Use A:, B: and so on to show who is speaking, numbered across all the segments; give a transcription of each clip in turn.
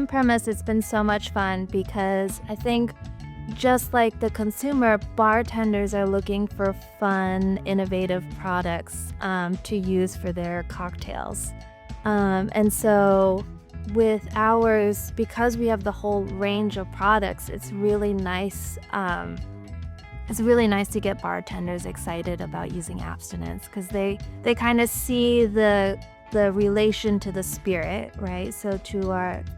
A: on-premise, it's been so much fun because I think just like the consumer, bartenders are looking for fun, innovative products to use for their cocktails. And so with ours, because we have the whole range of products, it's really nice. It's really nice to get bartenders excited about using abstinence because they kind of see the relation to the spirit, right? So to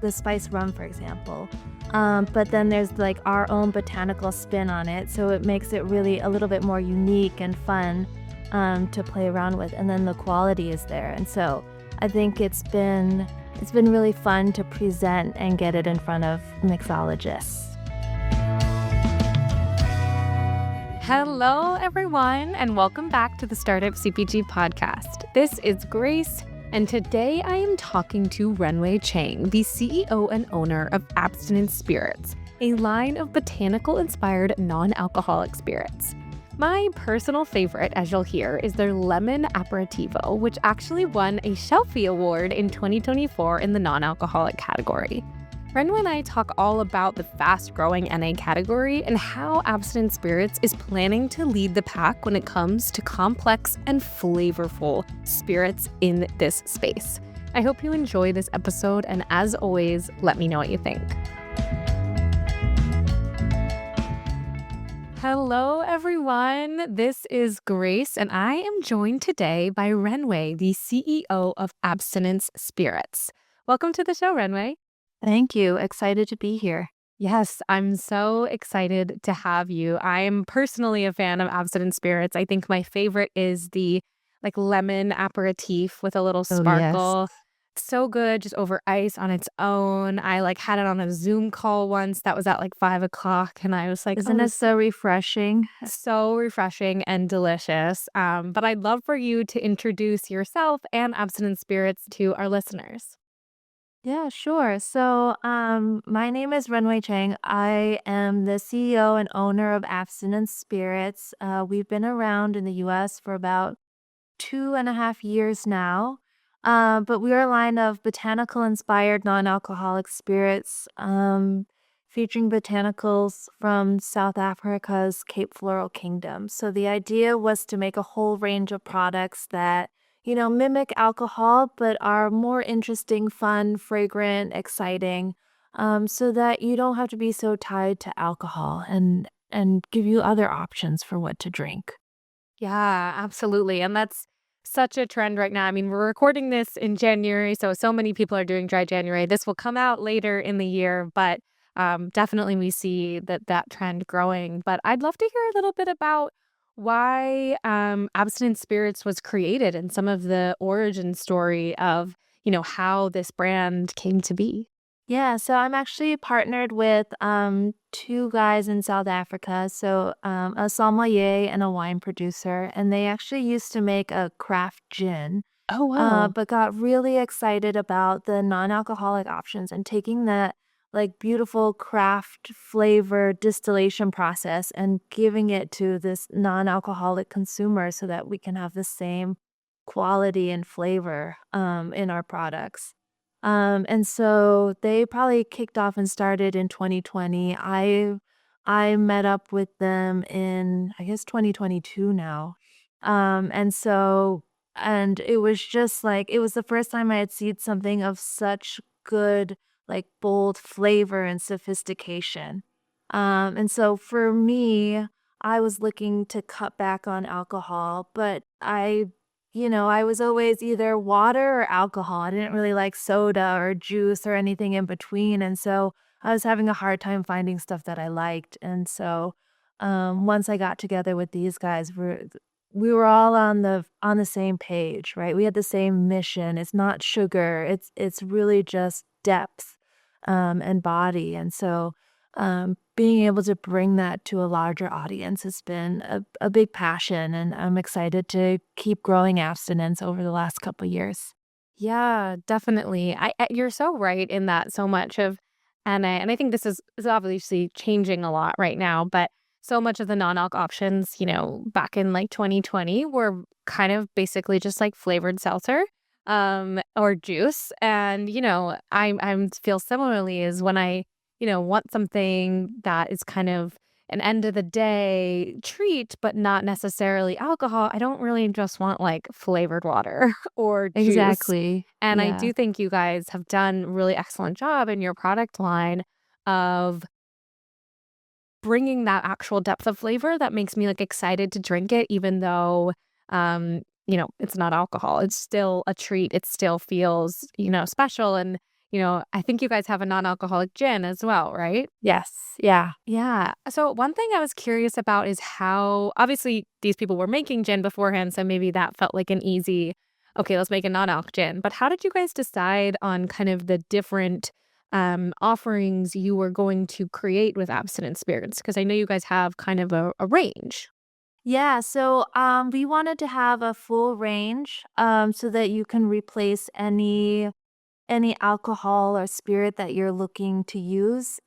A: the spice rum, for example. But then there's like our own botanical spin on it, so it makes it really a little bit more unique and fun to play around with. And then the quality is there, and so I think it's been really fun to present and get it in front of mixologists.
B: Hello, everyone, and welcome back to the Startup CPG podcast. This is Grace, and today I am talking to Ranwei Chiang, the CEO and owner of Abstinence Spirits, a line of botanical-inspired non-alcoholic spirits. My personal favorite, as you'll hear, is their Lemon Aperitivo, which actually won a Shelfie Award in 2024 in the non-alcoholic category. Ranwei and I talk all about the fast-growing NA category and how Abstinence Spirits is planning to lead the pack when it comes to complex and flavorful spirits in this space. I hope you enjoy this episode, and as always, let me know what you think. Hello, everyone. This is Grace, and I am joined today by Ranwei, the CEO of Abstinence Spirits. Welcome to the show, Ranwei.
A: Thank you. Excited to be here.
B: Yes, I'm so excited to have you. I'm personally a fan of Abstinence Spirits. I think my favorite is the lemon aperitif with a little sparkle.
A: Yes.
B: So good, just over ice on its own. I had it on a Zoom call once that was at 5 o'clock, and I was like,
A: Isn't it so refreshing?
B: So refreshing and delicious. But I'd love for you to introduce yourself and Abstinence Spirits to our listeners.
A: Yeah, sure. So, my name is Ranwei Chiang. I am the CEO and owner of Abstinence Spirits. We've been around in the U.S. for about 2.5 years now. But we are a line of botanical-inspired non-alcoholic spirits, featuring botanicals from South Africa's Cape Floral Kingdom. So the idea was to make a whole range of products that mimic alcohol, but are more interesting, fun, fragrant, exciting, so that you don't have to be so tied to alcohol and give you other options for what to drink.
B: Yeah, absolutely. And that's such a trend right now. I mean, we're recording this in January, so many people are doing Dry January. This will come out later in the year, but definitely we see that trend growing. But I'd love to hear a little bit about why Abstinence Spirits was created and some of the origin story of, how this brand came to be.
A: Yeah, so I'm actually partnered with two guys in South Africa, so a sommelier and a wine producer, and they actually used to make a craft gin.
B: Oh, wow.
A: But got really excited about the non-alcoholic options and taking that beautiful craft flavor distillation process and giving it to this non-alcoholic consumer so that we can have the same quality and flavor in our products. And so they probably kicked off and started in 2020. I met up with them in, I guess, 2022 now. And it was just it was the first time I had seen something of such good, bold flavor and sophistication. And so for me, I was looking to cut back on alcohol, but I was always either water or alcohol. I didn't really like soda or juice or anything in between. And so I was having a hard time finding stuff that I liked. And so once I got together with these guys, we were all on the same page, right? We had the same mission. It's not sugar. It's really just depth and body. And so being able to bring that to a larger audience has been a big passion, and I'm excited to keep growing abstinence over the last couple of years.
B: Yeah, definitely. You're so right in that so much of NA, and I think this is obviously changing a lot right now, but so much of the non-alc options, back in 2020 were kind of basically just flavored seltzer. or juice. And, I feel similarly is when I, want something that is kind of an end of the day treat, but not necessarily alcohol. I don't really just want like flavored water or juice.
A: Exactly.
B: And I
A: Yeah.
B: do think you guys have done a really excellent job in your product line of bringing that actual depth of flavor that makes me, like, excited to drink it even though, it's not alcohol. It's still a treat. It still feels, special, and, I think you guys have a non-alcoholic gin as well, right?
A: Yes. Yeah.
B: Yeah. So one thing I was curious about is how obviously these people were making gin beforehand, so maybe that felt like an easy, okay, let's make a non-alc gin. But how did you guys decide on kind of the different offerings you were going to create with Abstinence Spirits? Because I know you guys have kind of a range.
A: Yeah, so we wanted to have a full range so that you can replace any alcohol or spirit that you're looking to use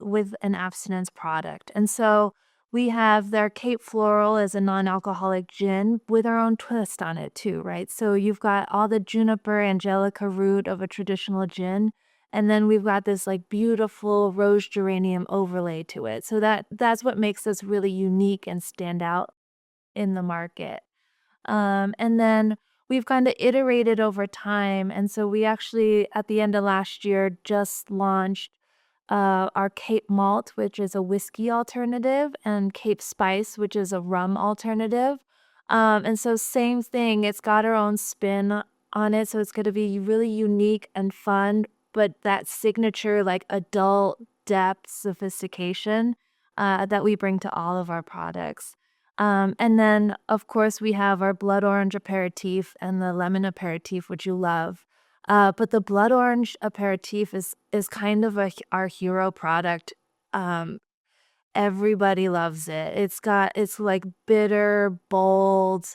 A: with an abstinence product. And so we have their Cape Floral as a non-alcoholic gin with our own twist on it too, right? So you've got all the juniper angelica root of a traditional gin, and then we've got this like beautiful rose geranium overlay to it. So that's what makes us really unique and stand out in the market. And then we've kind of iterated over time. And so we actually, at the end of last year, just launched our Cape Malt, which is a whiskey alternative, and Cape Spice, which is a rum alternative. And so, same thing, it's got our own spin on it. So, it's going to be really unique and fun, but that signature, like adult depth, sophistication that we bring to all of our products. And then, of course, we have our blood orange aperitif and the lemon aperitif, which you love. But the blood orange aperitif is kind of our hero product. Um, Everybody loves it. It's like bitter, bold,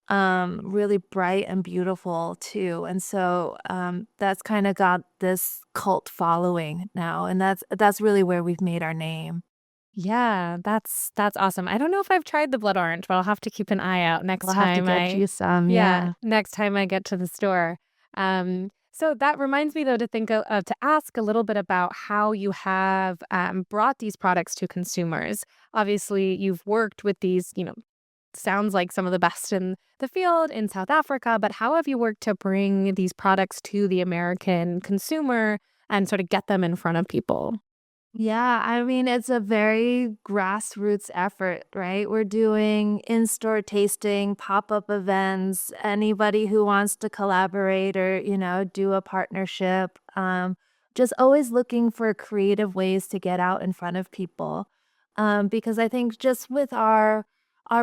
A: really bright and beautiful too. And so that's kind of got this cult following now, and that's really where we've made our name.
B: Yeah, that's awesome. I don't know if I've tried the blood orange, but I'll have to keep an eye out
A: We'll have to get you some, yeah.
B: next time I get to the store. So that reminds me though to think to ask a little bit about how you have brought these products to consumers. Obviously, you've worked with these, sounds like some of the best in the field in South Africa, but how have you worked to bring these products to the American consumer and sort of get them in front of people?
A: Yeah, I mean, it's a very grassroots effort, right? We're doing in-store tasting, pop-up events, anybody who wants to collaborate or, do a partnership. Just always looking for creative ways to get out in front of people. Because I think just with our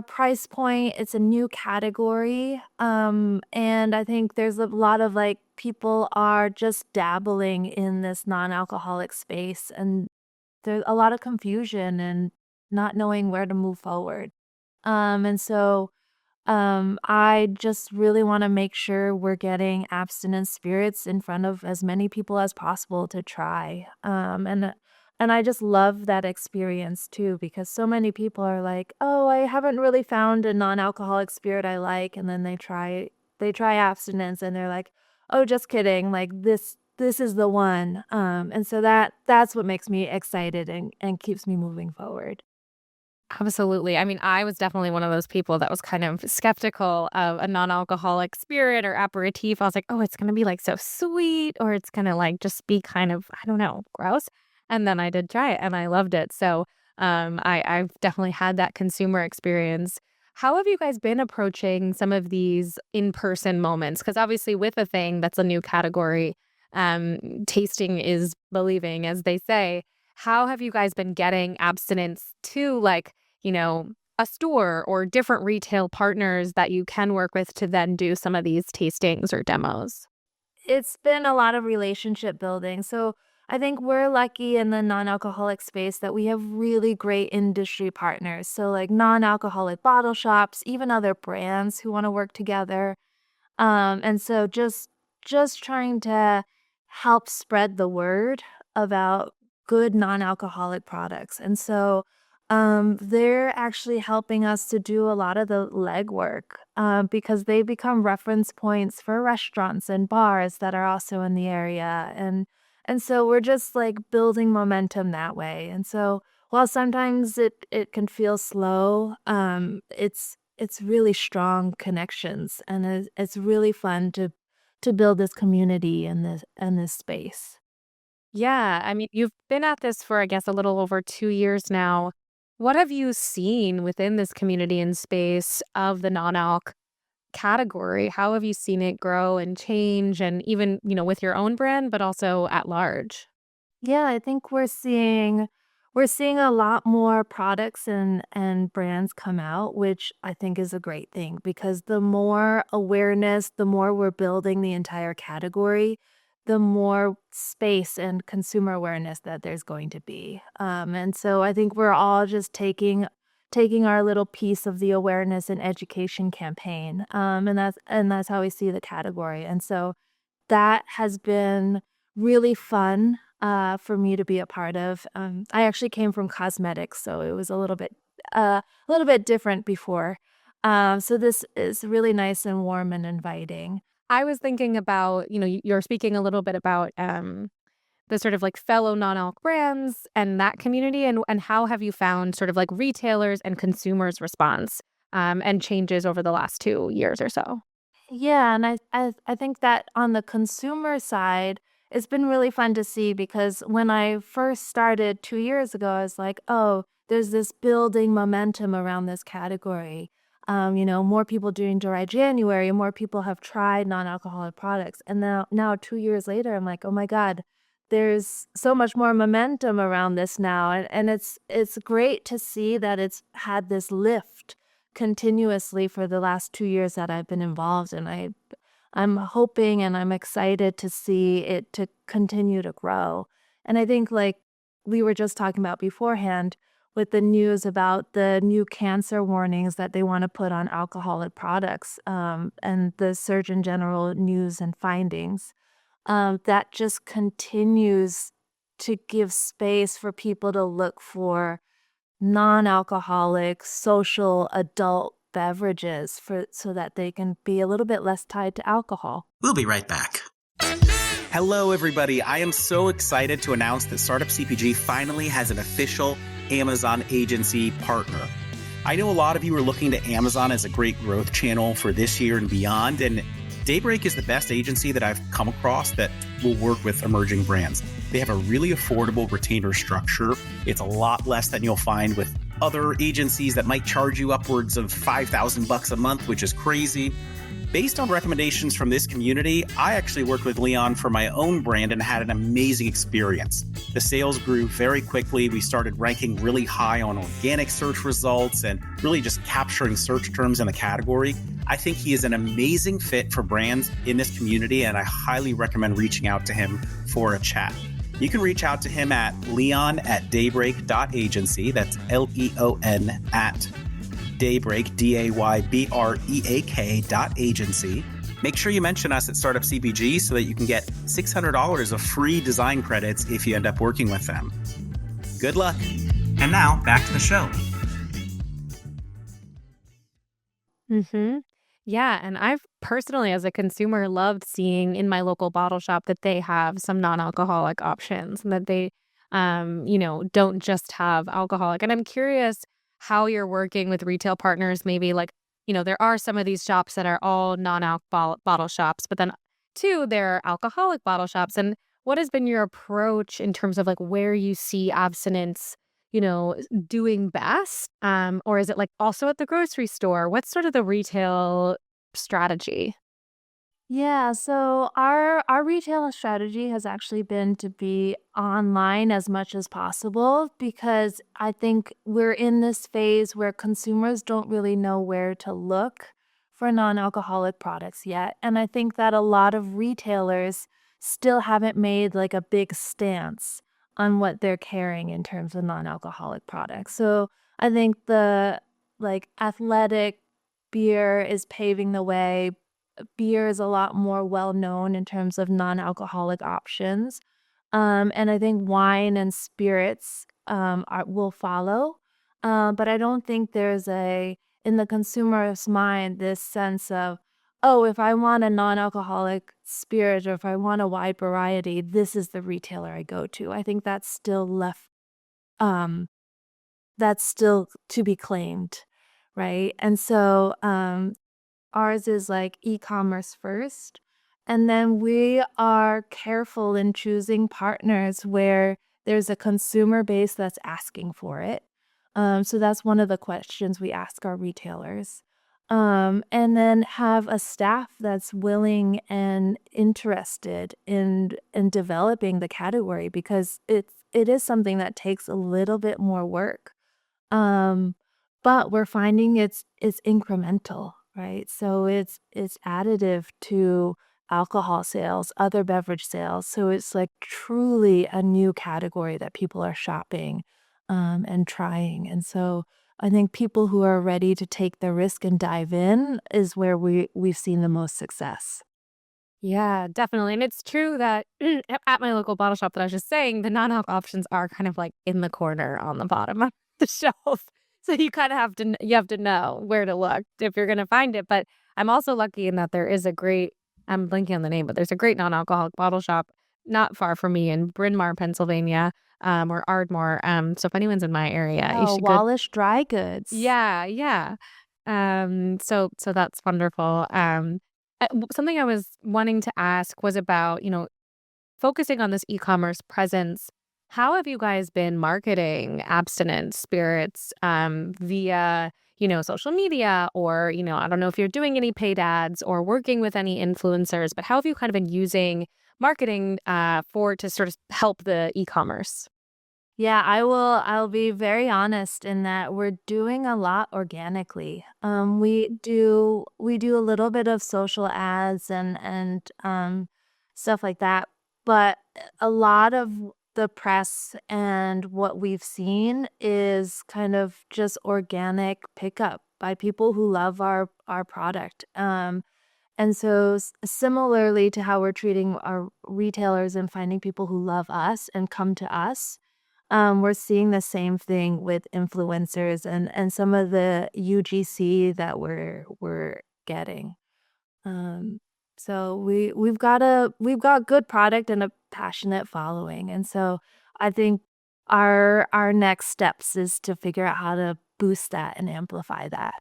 A: price point, it's a new category. And I think there's a lot of like people are just dabbling in this non-alcoholic space, and there's a lot of confusion and not knowing where to move forward. And so I just really want to make sure we're getting abstinence spirits in front of as many people as possible to try. And I just love that experience too, because so many people are like, "Oh, I haven't really found a non-alcoholic spirit I like," and then they try abstinence and they're like, "Oh, just kidding. Like this is the one." And so that's what makes me excited and keeps me moving forward.
B: Absolutely. I mean, I was definitely one of those people that was kind of skeptical of a non-alcoholic spirit or aperitif. I was like, oh, it's going to be like so sweet, or it's going to like just be kind of, I don't know, gross. And then I did try it and I loved it. So I've definitely had that consumer experience. How have you guys been approaching some of these in-person moments? Because obviously, with a thing that's a new category, tasting is believing, as they say. How have you guys been getting abstinence to like, a store or different retail partners that you can work with to then do some of these tastings or demos?
A: It's been a lot of relationship building. So I think we're lucky in the non-alcoholic space that we have really great industry partners. So like non-alcoholic bottle shops, even other brands who want to work together. And so just trying to help spread the word about good non-alcoholic products. And so They're actually helping us to do a lot of the legwork, because they become reference points for restaurants and bars that are also in the area, and so we're just like building momentum that way. And so while sometimes it can feel slow, it's really strong connections, and it's really fun to build this community in this space.
B: Yeah, I mean, you've been at this for, I guess, a little over 2 years now. What have you seen within this community and space of the non-alc category? How have you seen it grow and change and even, with your own brand, but also at large?
A: Yeah, I think we're seeing a lot more products and brands come out, which I think is a great thing because the more awareness, the more we're building the entire category, the more space and consumer awareness that there's going to be. And so I think we're all just taking our little piece of the awareness and education campaign. And that's how we see the category. And so that has been really fun, for me to be a part of. I actually came from cosmetics, so it was a little bit different before. So this is really nice and warm and inviting.
B: I was thinking about, you're speaking a little bit about the sort of like fellow non-alc brands and that community, and how have you found sort of like retailers and consumers' response and changes over the last 2 years or so?
A: Yeah, and I think that on the consumer side, it's been really fun to see because when I first started 2 years ago, I was like, "Oh, there's this building momentum around this category." More people doing dry January, more people have tried non-alcoholic products. And now 2 years later, I'm like, "Oh my god, there's so much more momentum around this now." And it's great to see that it's had this lift continuously for the last 2 years that I've been involved, and I'm hoping and I'm excited to see it to continue to grow. And I think, like we were just talking about beforehand, with the news about the new cancer warnings that they wanna put on alcoholic products, and the Surgeon General news and findings, that just continues to give space for people to look for non-alcoholic, social, adult beverages for so that they can be a little bit less tied to alcohol.
C: We'll be right back. Hello, everybody. I am so excited to announce that Startup CPG finally has an official Amazon agency partner. I know a lot of you are looking to Amazon as a great growth channel for this year and beyond, and Daybreak is the best agency that I've come across that will work with emerging brands. They have a really affordable retainer structure. It's a lot less than you'll find with other agencies that might charge you upwards of $5,000 a month, which is crazy. Based on recommendations from this community, I actually worked with Leon for my own brand and had an amazing experience. The sales grew very quickly. We started ranking really high on organic search results and really just capturing search terms in the category. I think he is an amazing fit for brands in this community, and I highly recommend reaching out to him for a chat. You can reach out to him at leon@daybreak.agency. That's LEON at Daybreak, DAYBREAK.agency. Make sure you mention us at Startup CPG so that you can get $600 of free design credits if you end up working with them. Good luck. And now, back to the show.
B: Mhm. Yeah, and I've personally, as a consumer, loved seeing in my local bottle shop that they have some non-alcoholic options and that they, don't just have alcoholic. And I'm curious how you're working with retail partners. Maybe like, there are some of these shops that are all non-alc bottle shops, but then two, there are alcoholic bottle shops. And what has been your approach in terms of like where you see abstinence, doing best? Or is it like also at the grocery store? What's sort of the retail strategy?
A: Yeah, so our retail strategy has actually been to be online as much as possible because I think we're in this phase where consumers don't really know where to look for non-alcoholic products yet. And I think that a lot of retailers still haven't made like a big stance on what they're carrying in terms of non-alcoholic products. So I think the like athletic beer is paving the way. Beer is a lot more well known in terms of non-alcoholic options. And I think wine and spirits will follow. But I don't think there's in the consumer's mind, this sense of, oh, if I want a non-alcoholic spirit or if I want a wide variety, this is the retailer I go to. I think um, that's still to be claimed, right? And so, ours is like e-commerce first, and then we are careful in choosing partners where there's a consumer base that's asking for it. So that's one of the questions we ask our retailers. And then have a staff that's willing and interested in developing the category because it is something that takes a little bit more work. Um, but we're finding it's incremental, right? So it's additive to alcohol sales, other beverage sales. So it's like truly a new category that people are shopping and trying. And so I think people who are ready to take the risk and dive in is where we've seen the most success.
B: Yeah, definitely. And it's true that at my local bottle shop that I was just saying, the non-alc options are kind of like in the corner on the bottom of the shelf. So you kind of have to you have to know where to look if you're going to find it. But I'm also lucky in that there is a great I'm blanking on the name, but there's a great non-alcoholic bottle shop not far from me in Bryn Mawr, Pennsylvania, or Ardmore. So if anyone's in my area, you
A: Oh,
B: should go.
A: Wallace Dry Goods.
B: Yeah, yeah. So that's wonderful. Something I was wanting to ask was about, focusing on this e-commerce presence. How have you guys been marketing abstinence spirits via, social media or, I don't know if you're doing any paid ads or working with any influencers, but how have you kind of been using marketing for to sort of help the e-commerce?
A: Yeah, I'll be very honest in that we're doing a lot organically. We do a little bit of social ads and stuff like that, but a lot of the press and what we've seen is kind of just organic pickup by people who love our product. And so similarly to how we're treating our retailers and finding people who love us and come to us, we're seeing the same thing with influencers and some of the UGC that we're getting. Um, so we've got good product and a passionate following, and so I think our next steps is to figure out how to boost that and amplify that.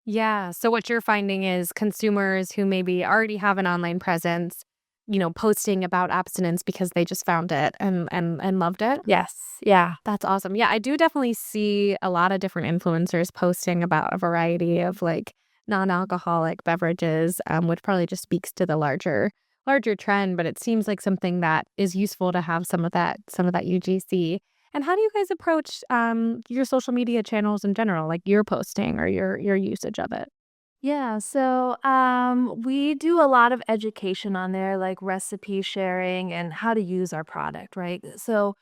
B: Yeah. So what you're finding is consumers who maybe already have an online presence, posting about abstinence because they just found it and loved it.
A: Yes. Yeah.
B: That's awesome. Yeah, I do definitely see a lot of different influencers posting about a variety of like non-alcoholic beverages, which probably just speaks to the larger trend, but it seems like something that is useful to have some of that UGC. And how do you guys approach your social media channels in general, like your posting or your usage of it?
A: Yeah, so we do a lot of education on there, like recipe sharing and how to use our product, right? So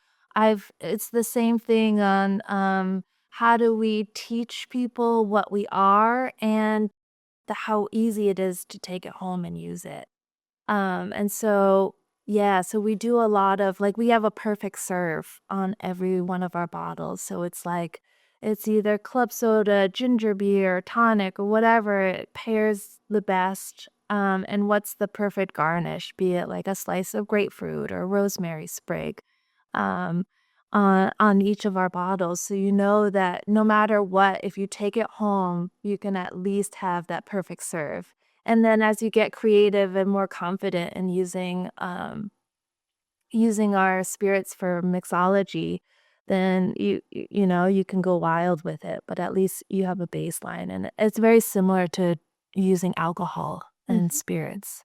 A: it's the same thing on how do we teach people what we are and how easy it is to take it home and use it. And so, yeah, so we do a lot of like we have a perfect serve on every one of our bottles. So it's like it's either club soda, ginger beer, tonic, or whatever it pairs the best. And what's the perfect garnish, be it like a slice of grapefruit or rosemary sprig, um, on each of our bottles. So you know that no matter what, if you take it home, you can at least have that perfect serve. And then as you get creative and more confident in using our spirits for mixology, then you can go wild with it, but at least you have a baseline, and it's very similar to using alcohol and spirits.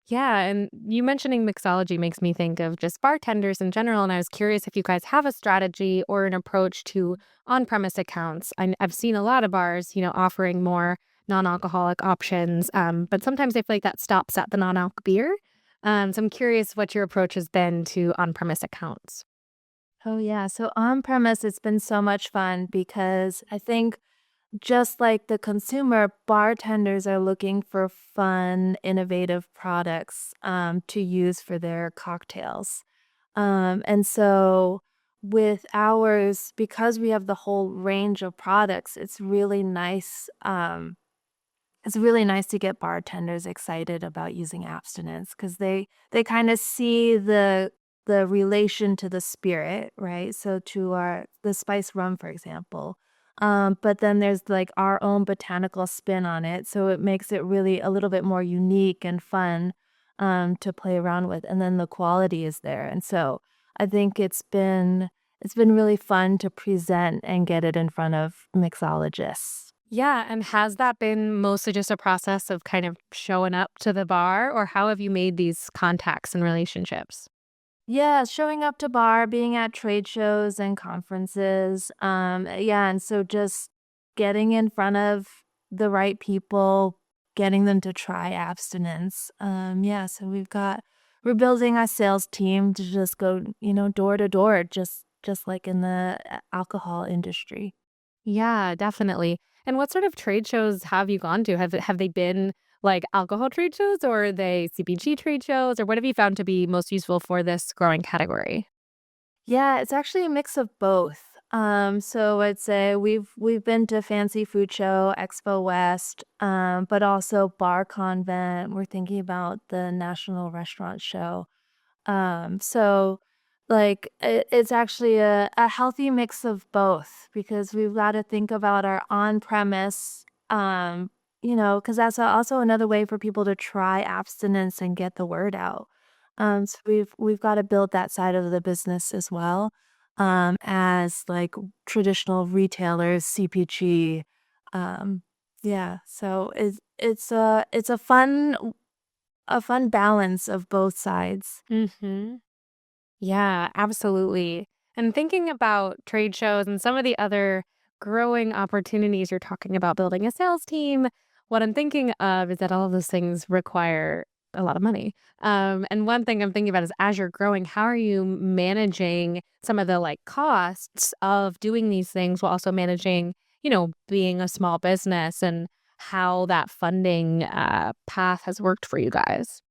B: Yeah, and you mentioning mixology makes me think of just bartenders in general. And I was curious if you guys have a strategy or an approach to on-premise accounts. I've seen a lot of bars, offering more non-alcoholic options, but sometimes I feel like that stops at the non-alc beer. So I'm curious what your approach has been to on-premise accounts.
A: Oh, yeah, so on-premise, it's been so much fun because I think just like the consumer, bartenders are looking for fun, innovative products, to use for their cocktails. And so with ours, because we have the whole range of products, it's really nice to get bartenders excited about using abstinence because they kind of see the relation to the spirit, right? So to our the spice rum, for example. But then there's like our own botanical spin on it, so it makes it really a little bit more unique and fun to play around with. And then the quality is there, and so I think it's been really fun to present and get it in front of mixologists.
B: Yeah, and has that been mostly just a process of kind of showing up to the bar, or how have you made these contacts and relationships?
A: Yeah, showing up to bar, being at trade shows and conferences. Yeah, and so just getting in front of the right people, getting them to try abstinence. Yeah, so we're building a sales team to just go, door to door, just like in the alcohol industry.
B: Yeah, definitely. And what sort of trade shows have you gone to? Have they been like alcohol trade shows, or are they CPG trade shows, or what have you found to be most useful for this growing category?
A: Yeah, it's actually a mix of both. So I'd say we've been to Fancy Food Show, Expo West, but also Bar Convent. We're thinking about the National Restaurant Show. So like it's actually a healthy mix of both because we've got to think about our on-premise, because that's also another way for people to try abstinence and get the word out. So we've got to build that side of the business as well, as like traditional retailers, CPG. Um, yeah, so it's a fun balance of both sides.
B: Mhm. Yeah, absolutely. And thinking about trade shows and some of the other growing opportunities, you're talking about building a sales team. What I'm thinking of is that all of those things require a lot of money. And one thing I'm thinking about is as you're growing, how are you managing some of the like costs of doing these things while also managing, being a small business, and how that funding path has worked for you guys?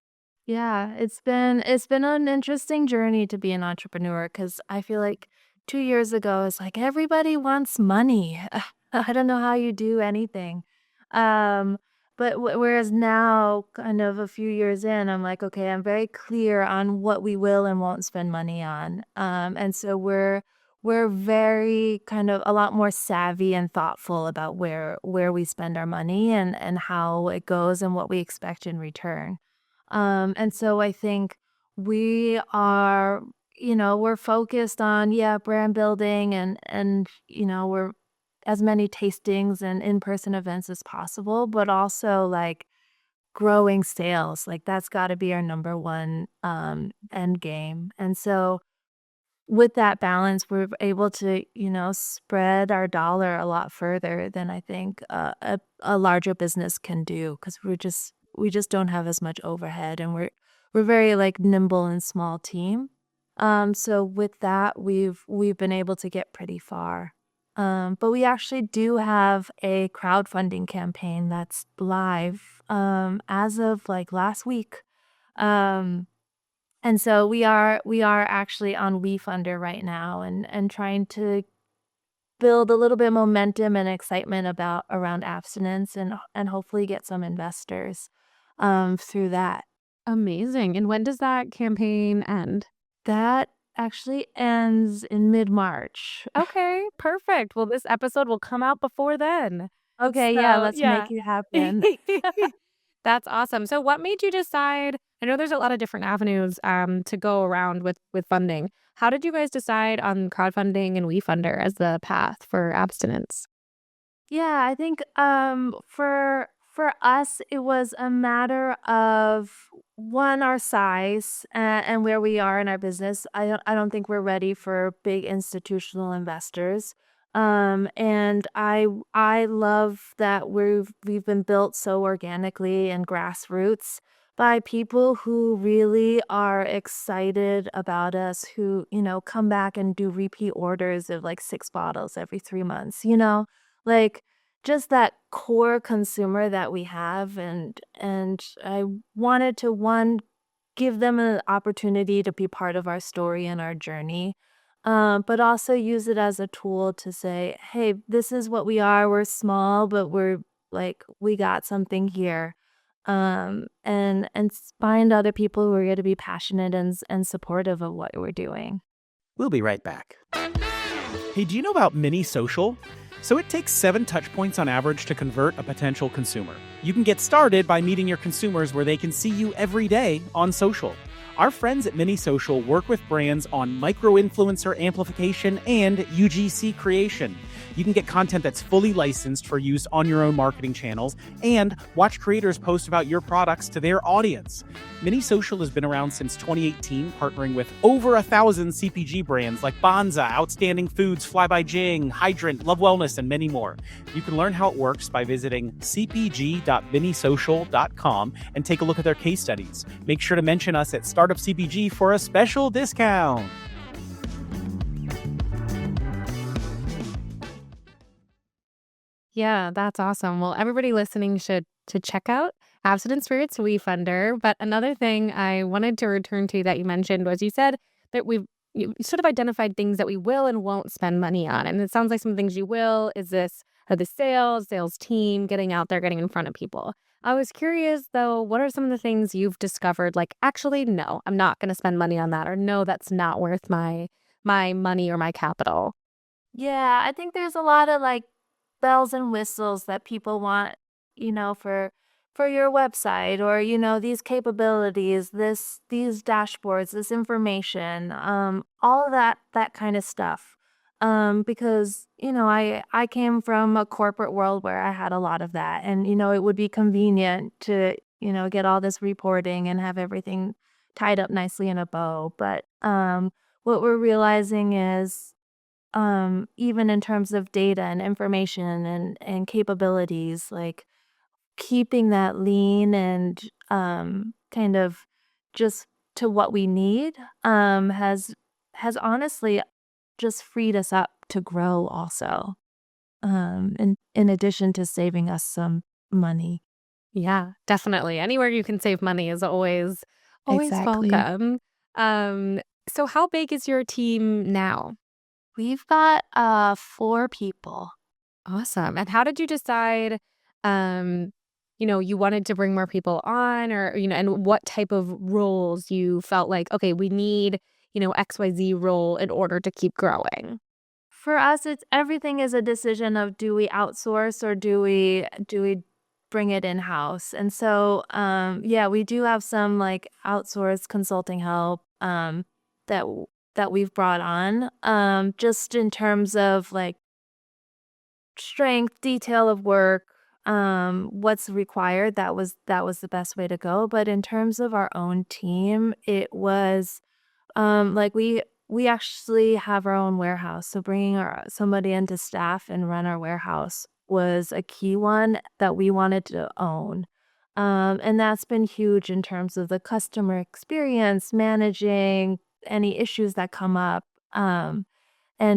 A: Yeah, it's been an interesting journey to be an entrepreneur because I feel like 2 years ago, it's like everybody wants money. I don't know how you do anything. Um, but whereas now, kind of a few years in, I'm like, okay, I'm very clear on what we will and won't spend money on. And so we're very kind of a lot more savvy and thoughtful about where we spend our money and how it goes and what we expect in return. And so I think we are, we're focused on, yeah, brand building and we're as many tastings and in-person events as possible, but also like growing sales. Like that's got to be our number one end game. And so with that balance, we're able to, spread our dollar a lot further than I think a larger business can do because we just don't have as much overhead and we're very like nimble and small team. So with that, we've been able to get pretty far. But we actually do have a crowdfunding campaign that's live as of like last week. Um, and so we are actually on WeFunder right now and trying to build a little bit of momentum and excitement about around abstinence and hopefully get some investors through that.
B: Amazing. And when does that campaign end?
A: That actually ends in mid-March.
B: Okay, perfect. Well, this episode will come out before then.
A: Okay, yeah,
B: So,
A: let's
B: yeah.
A: make it happen.
B: That's awesome. So what made you decide? I know there's a lot of different avenues to go around with funding. How did you guys decide on crowdfunding and WeFunder as the path for abstinence?
A: Yeah, I think for us it was a matter of one our size and where we are in our business. I don't think we're ready for big institutional investors. And I love that we've been built so organically and grassroots by people who really are excited about us, who, come back and do repeat orders of like 6 bottles every 3 months. Like, just that core consumer that we have, and I wanted to, one, give them an opportunity to be part of our story and our journey, but also use it as a tool to say, hey, this is what we are. We're small, but we got something here. And find other people who are going to be passionate and supportive of what we're doing.
D: We'll be right back. Hey, do you know about Mini Social? So it takes 7 touch points on average to convert a potential consumer. You can get started by meeting your consumers where they can see you every day on social. Our friends at Mini Social work with brands on micro-influencer amplification and UGC creation. You can get content that's fully licensed for use on your own marketing channels and watch creators post about your products to their audience. Mini Social has been around since 2018, partnering with over 1,000 CPG brands like Bonza, Outstanding Foods, Fly by Jing, Hydrant, Love Wellness, and many more. You can learn how it works by visiting cpg.minisocial.com and take a look at their case studies. Make sure to mention us at Startup CPG for a special discount.
B: Yeah, that's awesome. Well, everybody listening should to check out Abstinence Spirits WeFunder. But another thing I wanted to return to that you mentioned was you said that you sort of identified things that we will and won't spend money on. And it sounds like some things you will is this are the sales team, getting out there, getting in front of people. I was curious though, what are some of the things you've discovered? Like, actually, no, I'm not going to spend money on that, or no, that's not worth my money or my capital.
A: Yeah, I think there's a lot of bells and whistles that people want, for your website or, these capabilities, these dashboards, this information, all of that kind of stuff. Because, I came from a corporate world where I had a lot of that and, it would be convenient to, get all this reporting and have everything tied up nicely in a bow. But what we're realizing is even in terms of data and information and capabilities, like keeping that lean and kind of just to what we need has honestly just freed us up to grow also. In addition to saving us some money.
B: Yeah, definitely. Anywhere you can save money is always
A: Exactly.
B: welcome. Um, so how big is your team now?
A: We've got 4 people.
B: Awesome. And how did you decide, um, you wanted to bring more people on or, and what type of roles you felt like, okay, we need, XYZ role in order to keep growing?
A: For us, it's everything is a decision of do we outsource or do we bring it in-house? And so, yeah, we do have some outsourced consulting help that that we've brought on just in terms of strength, detail of work, what's required. That was the best way to go. But in terms of our own team, it was we actually have our own warehouse, so bringing somebody in to staff and run our warehouse was a key one that we wanted to own. And that's been huge in terms of the customer experience, managing any issues that come up, and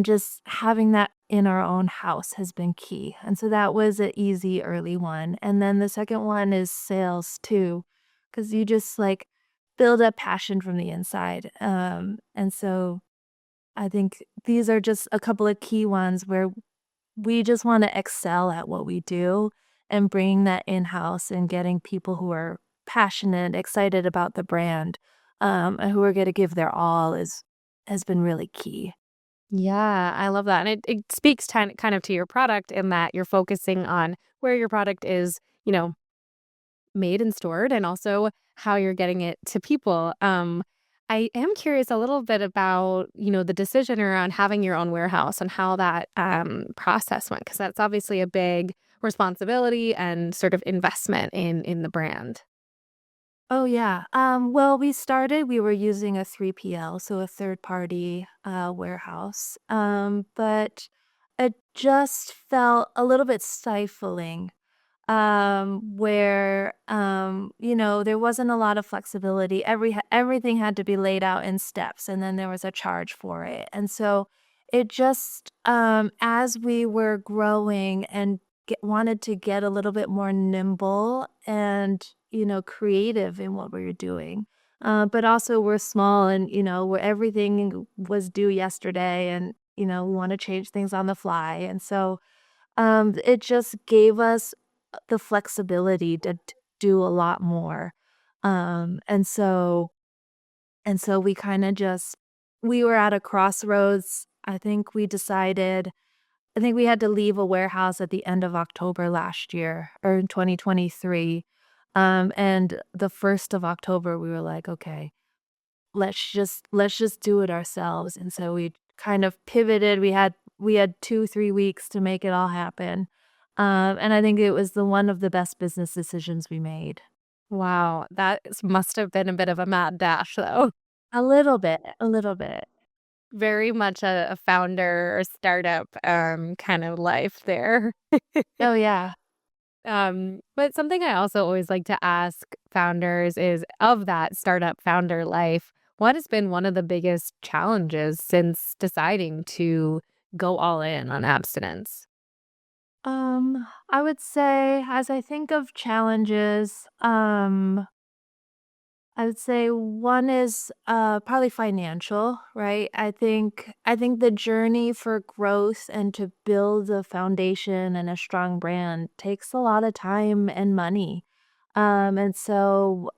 A: just having that in our own house has been key. And so that was an easy early one. And then the second one is sales too, because you just build up passion from the inside. And so I think these are just a couple of key ones where we just want to excel at what we do and bring that in-house and getting people who are passionate, excited about the brand, and who are going to give their all has been really key.
B: Yeah, I love that. And it speaks kind of to your product in that you're focusing on where your product is, made and stored and also how you're getting it to people. I am curious a little bit about, the decision around having your own warehouse and how that process went, because that's obviously a big responsibility and sort of investment in the brand.
A: Oh, yeah. Well, we were using a 3PL, so a third party warehouse. But it just felt a little bit stifling, where there wasn't a lot of flexibility. Everything had to be laid out in steps, and then there was a charge for it. And so it just as we were growing and wanted to get a little bit more nimble and creative in what we were doing. But also we're small and, where everything was due yesterday and, we want to change things on the fly. And so it just gave us the flexibility to do a lot more. And so we kind of just we were at a crossroads. I think we had to leave a warehouse at the end of October last year or in 2023. And the 1st of October we were like, okay, let's just do it ourselves. And so we kind of pivoted. We had 2-3 weeks to make it all happen. And I think it was the one of the best business decisions we made.
B: Wow, must have been a bit of a mad dash, though.
A: A little bit, a little bit.
B: Very much a founder or startup kind of life there.
A: Oh yeah.
B: But something I also always like to ask founders is of that startup founder life, what has been one of the biggest challenges since deciding to go all in on abstinence?
A: I would say as I think of challenges, I would say one is probably financial, right? I think the journey for growth and to build a foundation and a strong brand takes a lot of time and money. And so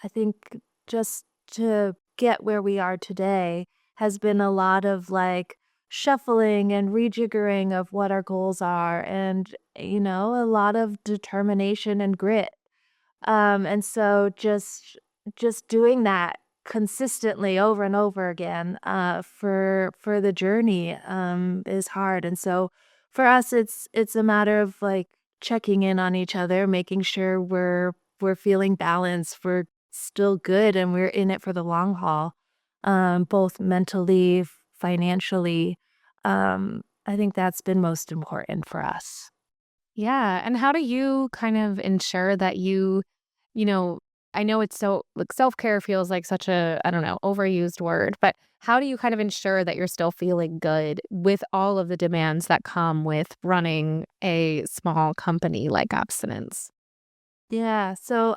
A: I think just to get where we are today has been a lot of like shuffling and rejiggering of what our goals are and a lot of determination and grit. And so just doing that consistently over and over again for the journey is hard. And so for us it's a matter of like checking in on each other, making sure we're feeling balanced, we're still good and we're in it for the long haul, both mentally, financially. I think that's been most important for us.
B: Yeah, and how do you kind of ensure that you know, I know it's so like self-care feels like such a, I don't know, overused word, but how do you kind of ensure that you're still feeling good with all of the demands that come with running a small company like Abstinence?
A: Yeah. So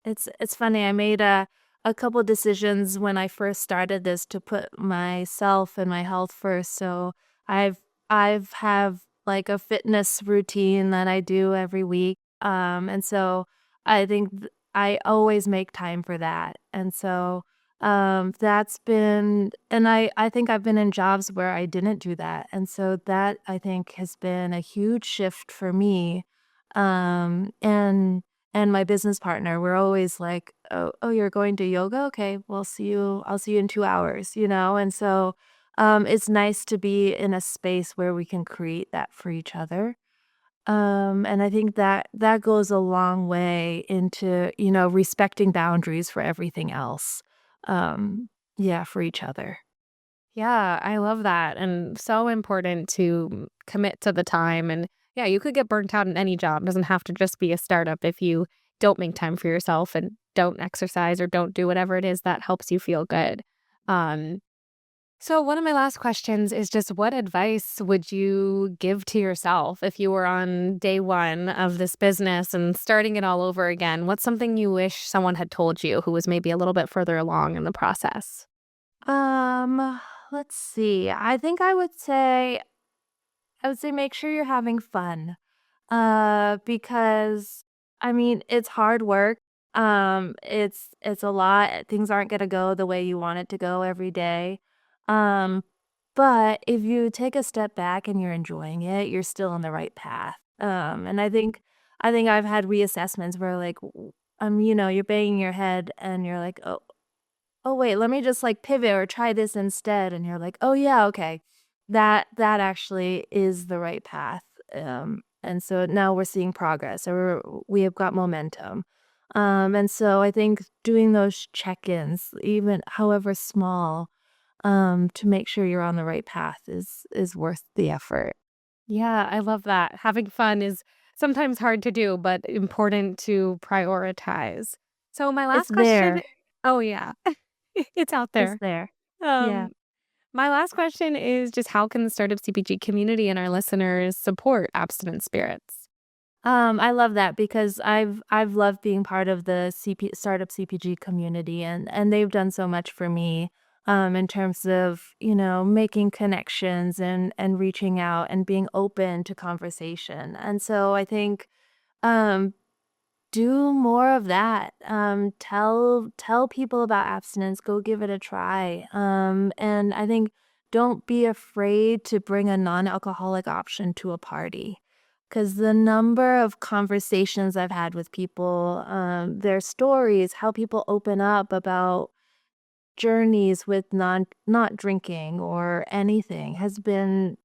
A: it's funny. I made a couple decisions when I first started this to put myself and my health first. So I've I've have like a fitness routine that I do every week. And so I think I always make time for that. And so that's been and I think I've been in jobs where I didn't do that. And so that I think has been a huge shift for me, and my business partner, we're always like, "Oh, you're going to yoga? Okay, I'll see you in 2 hours," you know? And so, it's nice to be in a space where we can create that for each other. And I think that goes a long way into, respecting boundaries for everything else. Um, yeah, for each other.
B: Yeah, I love that. And so important to commit to the time. And yeah, you could get burnt out in any job. It doesn't have to just be a startup if you don't make time for yourself and don't exercise or don't do whatever it is that helps you feel good. Um, so one of my last questions is just what advice would you give to yourself if you were on day one of this business and starting it all over again? What's something you wish someone had told you who was maybe a little bit further along in the process?
A: Um, let's see. I would say make sure you're having fun. Because I mean, it's hard work. It's a lot. Things aren't gonna go the way you want it to go every day. Um, but if you take a step back and you're enjoying it, you're still on the right path. And I think I've had reassessments where like you're banging your head and you're like, oh wait, let me just like pivot or try this instead. And you're like, oh yeah, okay. That actually is the right path. And so now we're seeing progress or we have got momentum. And so I think doing those check-ins, even however small, to make sure you're on the right path is worth the effort.
B: Yeah, I love that. Having fun is sometimes hard to do, but important to prioritize. So my
A: It's
B: last question,
A: there.
B: oh yeah, it's out
A: It's
B: there.
A: there. Yeah.
B: Um, my last question is just how can the Startup CPG community and our listeners support Abstinence Spirits?
A: I love that because I've loved being part of the Startup CPG community, and they've done so much for me in terms of, making connections and reaching out and being open to conversation. And so I think um, do more of that. Tell people about abstinence. Go give it a try. And I think don't be afraid to bring a non-alcoholic option to a party, because the number of conversations I've had with people, their stories, how people open up about journeys with not drinking or anything has been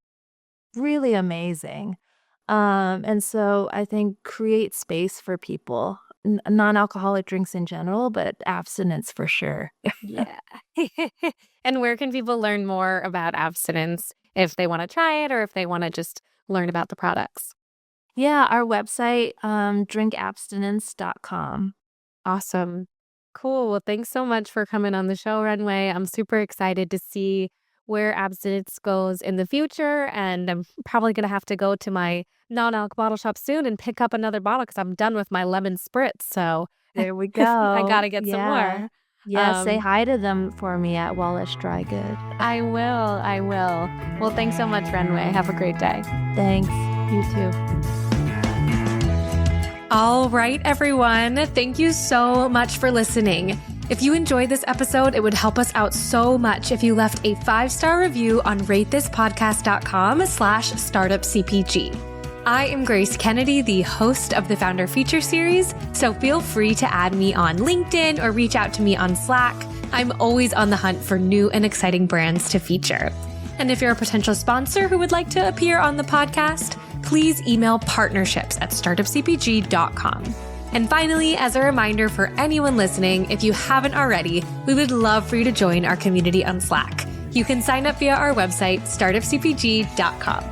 A: really amazing. And so I think create space for people, non-alcoholic drinks in general, but abstinence for sure.
B: Yeah. And where can people learn more about abstinence if they want to try it or if they want to just learn about the products?
A: Yeah, our website, drinkabstinence.com.
B: Awesome. Cool. Well, thanks so much for coming on the show, Ranwei. I'm super excited to see where abstinence goes in the future. And I'm probably going to have to go to my non-alc bottle shop soon and pick up another bottle because I'm done with my lemon spritz. So
A: There we go.
B: I got to get some more.
A: Yeah, say hi to them for me at Wallace Dry Good.
B: I will. Well, thanks so much, Ranwei. Have a great day.
A: Thanks. You too.
B: All right, everyone. Thank you so much for listening. If you enjoyed this episode, it would help us out so much if you left a 5-star review on ratethispodcast.com/startupcpg. I am Grace Kennedy, the host of the Founder Feature Series, so feel free to add me on LinkedIn or reach out to me on Slack. I'm always on the hunt for new and exciting brands to feature. And if you're a potential sponsor who would like to appear on the podcast, please email partnerships@startupcpg.com. And finally, as a reminder for anyone listening, if you haven't already, we would love for you to join our community on Slack. You can sign up via our website, startupcpg.com.